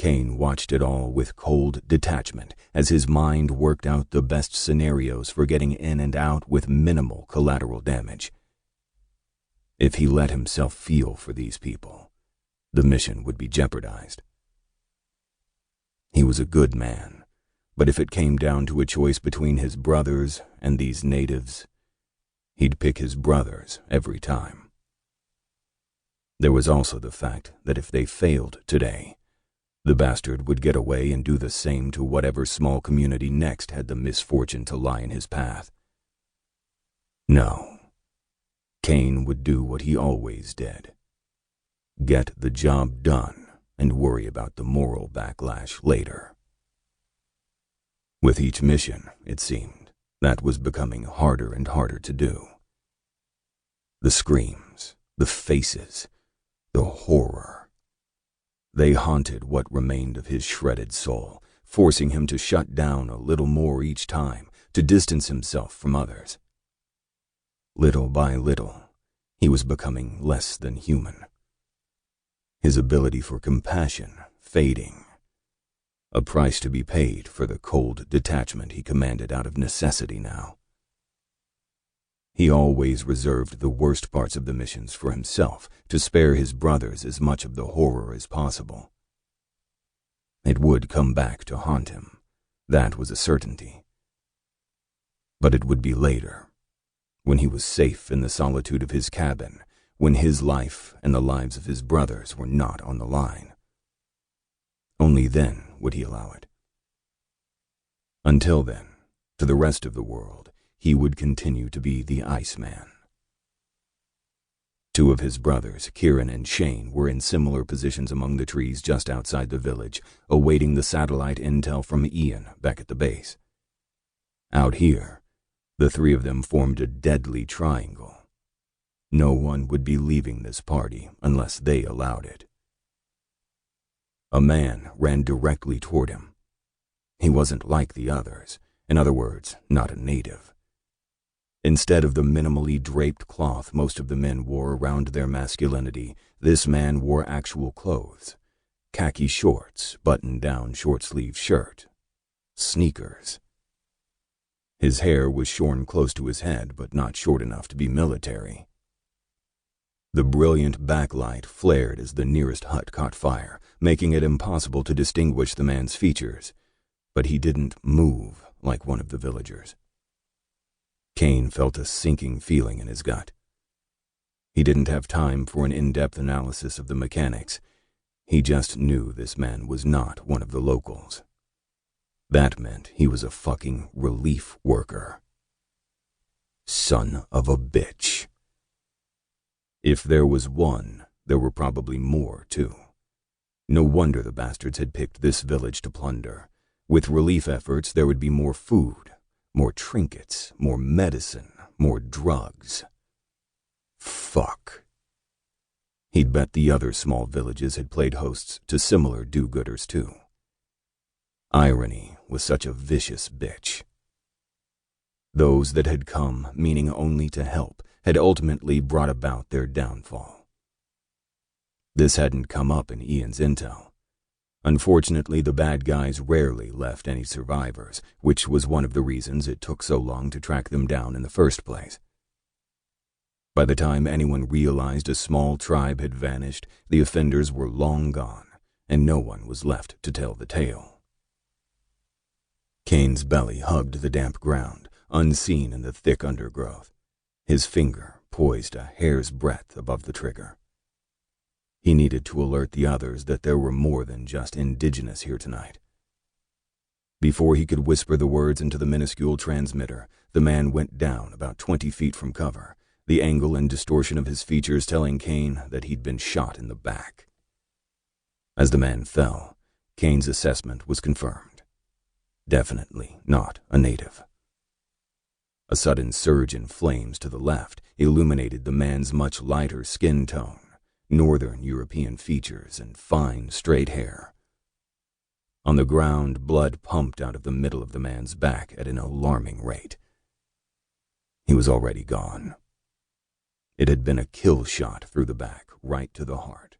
Kane watched it all with cold detachment as his mind worked out the best scenarios for getting in and out with minimal collateral damage. If he let himself feel for these people, the mission would be jeopardized. He was a good man, but if it came down to a choice between his brothers and these natives, he'd pick his brothers every time. There was also the fact that if they failed today, the bastard would get away and do the same to whatever small community next had the misfortune to lie in his path. No, Kane would do what he always did. Get the job done and worry about the moral backlash later. With each mission, it seemed, that was becoming harder and harder to do. The screams, the faces, the horror. They haunted what remained of his shredded soul, forcing him to shut down a little more each time, to distance himself from others. Little by little, he was becoming less than human. His ability for compassion fading. A price to be paid for the cold detachment he commanded out of necessity now. He always reserved the worst parts of the missions for himself, to spare his brothers as much of the horror as possible. It would come back to haunt him. That was a certainty. But it would be later, when he was safe in the solitude of his cabin, when his life and the lives of his brothers were not on the line. Only then would he allow it. Until then, to the rest of the world, he would continue to be the Iceman. Two of his brothers, Kieran and Shane, were in similar positions among the trees just outside the village, awaiting the satellite intel from Ian back at the base. Out here, the three of them formed a deadly triangle. No one would be leaving this party unless they allowed it. A man ran directly toward him. He wasn't like the others, in other words, not a native. Instead of the minimally draped cloth most of the men wore around their masculinity, this man wore actual clothes. Khaki shorts, button-down short-sleeve shirt. Sneakers. His hair was shorn close to his head, but not short enough to be military. The brilliant backlight flared as the nearest hut caught fire, making it impossible to distinguish the man's features, but he didn't move like one of the villagers. Kane felt a sinking feeling in his gut. He didn't have time for an in-depth analysis of the mechanics. He just knew this man was not one of the locals. That meant he was a fucking relief worker. Son of a bitch. If there was one, there were probably more, too. No wonder the bastards had picked this village to plunder. With relief efforts, there would be more food, more trinkets, more medicine, more drugs. Fuck. He'd bet the other small villages had played hosts to similar do-gooders, too. Irony was such a vicious bitch. Those that had come, meaning only to help, had ultimately brought about their downfall. This hadn't come up in Ian's intel. Unfortunately, the bad guys rarely left any survivors, which was one of the reasons it took so long to track them down in the first place. By the time anyone realized a small tribe had vanished, the offenders were long gone, and no one was left to tell the tale. Kane's belly hugged the damp ground, unseen in the thick undergrowth, his finger poised a hair's breadth above the trigger. He needed to alert the others that there were more than just indigenous here tonight. Before he could whisper the words into the minuscule transmitter, the man went down about 20 feet from cover, the angle and distortion of his features telling Kane that he'd been shot in the back. As the man fell, Kane's assessment was confirmed. Definitely not a native. A sudden surge in flames to the left illuminated the man's much lighter skin tone, Northern European features, and fine, straight hair. On the ground, blood pumped out of the middle of the man's back at an alarming rate. He was already gone. It had been a kill shot through the back, right to the heart.